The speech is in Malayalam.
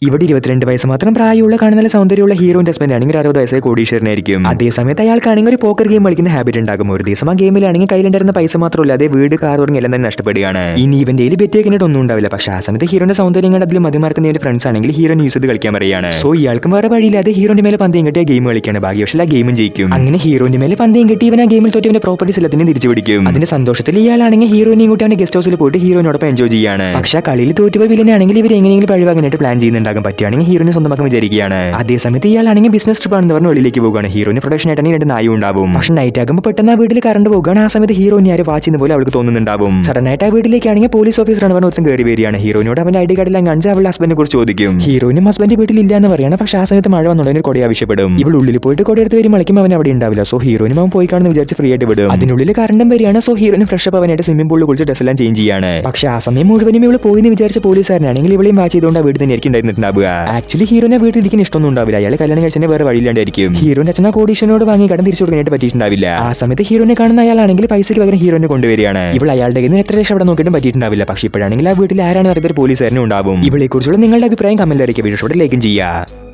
ഇവിടെ 22 വയസ്സ് മാത്രം പ്രായമുള്ള കാണുന്ന സൗന്ദര്യമുള്ള ഹീറോന്റെ ഹസ്ബൻഡ് ആണെങ്കിൽ 60 വയസ്സായ കോടീശ്വരനായിരിക്കും. അതേസമയത്ത് അയാൾക്കാണെങ്കിൽ ഒരു പോക്കർ ഗെയിം കളിക്കുന്ന ഹാബിറ്റ് ഉണ്ടാകും. ഒരു ദിവസം ആ ഗെയിമിലാണെങ്കിൽ കയ്യിലുണ്ടായിരുന്ന പൈസ മാത്രമല്ല അതേ വീട് കാർ തുടങ്ങി എല്ലാം തന്നെ നഷ്ടപ്പെടുകയാണ്. ഇനി ഇവൻ ഡെയിലി ബെറ്റേക്കിനായിട്ട് ഒന്നും ഉണ്ടാവില്ല. പക്ഷേ ആ സമയത്ത് ഹീറോന്റെ സൗന്ദര്യം കണ്ട് അതിൽ മതിമാർക്കുന്ന ഇവന്റെ ഫ്രണ്ട്സ് ആണെങ്കിൽ ഹീറോനെ യൂസ് ചെയ്ത് കളിക്കാൻ പറയുകയാണ്. സോ ഇയാൾക്കും വേറെ വഴിയില്ലാതെ ഹീറോന്റെ മേലെ പന്തയം കെട്ടിയ ഗെയിം കളിക്കാണ്. ഭാഗ്യവശാൽ ആ ഗെയിമും ജയിക്കും. അങ്ങനെ ഹീറോന്റെ മേലെ പന്തയം കെട്ടി ഇവൻ ആ ഗെയിമിൽ തോറ്റി ഇവന്റെ പ്രോപ്പർട്ടീസ് എല്ലാത്തിനും തിരിച്ചു പിടിക്കും. അതിന്റെ സന്തോഷത്തിൽ ഇയാളാണെങ്കിൽ ഹീറോയിനെയും കൂട്ടി അവന്റെ ഗസ്റ്റ് ഹൗസിൽ പോയിട്ട് ഹീറോനോടൊപ്പം എൻജോയ് ചെയ്യാണ്. പക്ഷേ കളിയിൽ തോറ്റുപോയി വില്ലനാണെങ്കിൽ ഇവർ എങ്ങനെയെങ്കിലും പഴിവാങ്ങാനായിട്ട് പ്ലാൻ ചെയ്യുന്നുണ്ടാകും. പറ്റുകയാണെങ്കിൽ ഹീറോനെ സ്വന്തമാക്കാൻ വിചാരിക്കുകയാണ്. അതേസമയത്ത് ഇയാളാണെങ്കിൽ ബിസിനസ് ട്രിപ്പ് ആണെന്ന് പറഞ്ഞ് വെളിയിലേക്ക് പോകുകയാണ്. ഹീറോന് പ്രൊഡക്ഷൻ ആയിട്ടാണെങ്കിൽ 2 നായും ഉണ്ടാവും. പക്ഷേ നൈറ്റ് ആകുമ്പോൾ പെട്ടെന്ന് ആ വീട്ടിൽ കറണ്ട് പോകുകയാണ്. ആ സമയത്ത് ഹീറോനെ ആര് വാച്ച് ചെയ്യുന്ന പോലെ അവൾക്ക് തോന്നുന്നുണ്ടാവും. സഡൻ ആയിട്ട് ആ വീട്ടിലേക്കാണെങ്കിൽ പോലീസ് ഓഫീസറാണ് പറഞ്ഞ ഒരുത്തൻ കയറി വരികയാണ്. ഹീറോനോട് അവന്റെ ഐഡി കാർഡിൽ കാണിച്ച് അവളുടെ ഹസ്ബൻഡിനെ കുറിച്ച് ചോദിക്കും. ഹീറോനും ഹസ്ബൻഡ് വീട്ടിലില്ല എന്ന് പറയണം. പക്ഷേ ആ സമയത്ത് മഴ വന്നോടനെ കൊടി ആവശ്യപ്പെടും. ഇവൾ ഉള്ളിൽ പോയിട്ട് കൊടി എടുത്ത് വരും. മളിക്കും അവൻ അവിടെ ഉണ്ടാവില്ല. സോ ഹീറോനും അവൻ പോയി കാണുന്ന വിചാരിച്ച് ഫ്രീ ആയിട്ട് വിടും. അതിനുള്ളിൽ കറണ്ടും വരികയാണ്. സോ ഹീറോനും ഫ്രഷ് അപ്പ് അവനായിട്ട് സ്വിമ്മിംഗ് പൂളിൽ കുളിച്ച് ഡ്രസ് എല്ലാം ചേഞ്ച് ചെയ്യാണ്. പക്ഷേ ആ സമയം മുഴുവനും ഇവൾ പോയി എന്ന് വിചാരിച്ച പോലീസുകാരനാണെങ്കിൽ ഇവളെയും വാച്ച് ചെയ്തുകൊണ്ട് ആ വീട്ടിൽ തന്നെ ആയിരിക്കും ഉണ്ടായിരുന്നിട്ടുണ്ടാവുക. ആക്ച്വലി ഹീറോനെ വീട്ടിലിരിക്കാൻ ഇഷ്ടമൊന്നും ഉണ്ടാവില്ല. അയാൾ കല്യാണം കഴിച്ചാൽ വേറെ വഴിയില്ലാണ്ടായിരിക്കും. ഹീറോന്റെ അച്ഛനെ കോടീശ്വരനോട് വാങ്ങി കടം തിരിച്ചു കൊടുക്കാനായിട്ട് പറ്റിയിട്ടുണ്ടാവില്ല. ആ സമയത്ത് ഹീറോനെ കാണുന്ന അയാളാണെങ്കിൽ പൈസയ്ക്ക് പകരം ഹീറോനെ കൊണ്ടുവരികയാണ്. ഇവൾ അയാളുടെ കയ്യിൽ നിന്ന് എത്ര രക്ഷ അവിടെ നോക്കിയിട്ടും പറ്റിയിട്ടുണ്ടാവില്ല. പക്ഷേ ഇപ്പോഴാണെങ്കിൽ ആ വീട്ടിൽ ആരാണ് അറിയാത്ത ഒരു പോലീസുകാരനും ഉണ്ടാവും. ഇവളെ കുറിച്ചുള്ള നിങ്ങളുടെ അഭിപ്രായം കമന്റിൽ അറിയിക്കുക. വീഡിയോ ലൈക്കും ചെയ്യുക.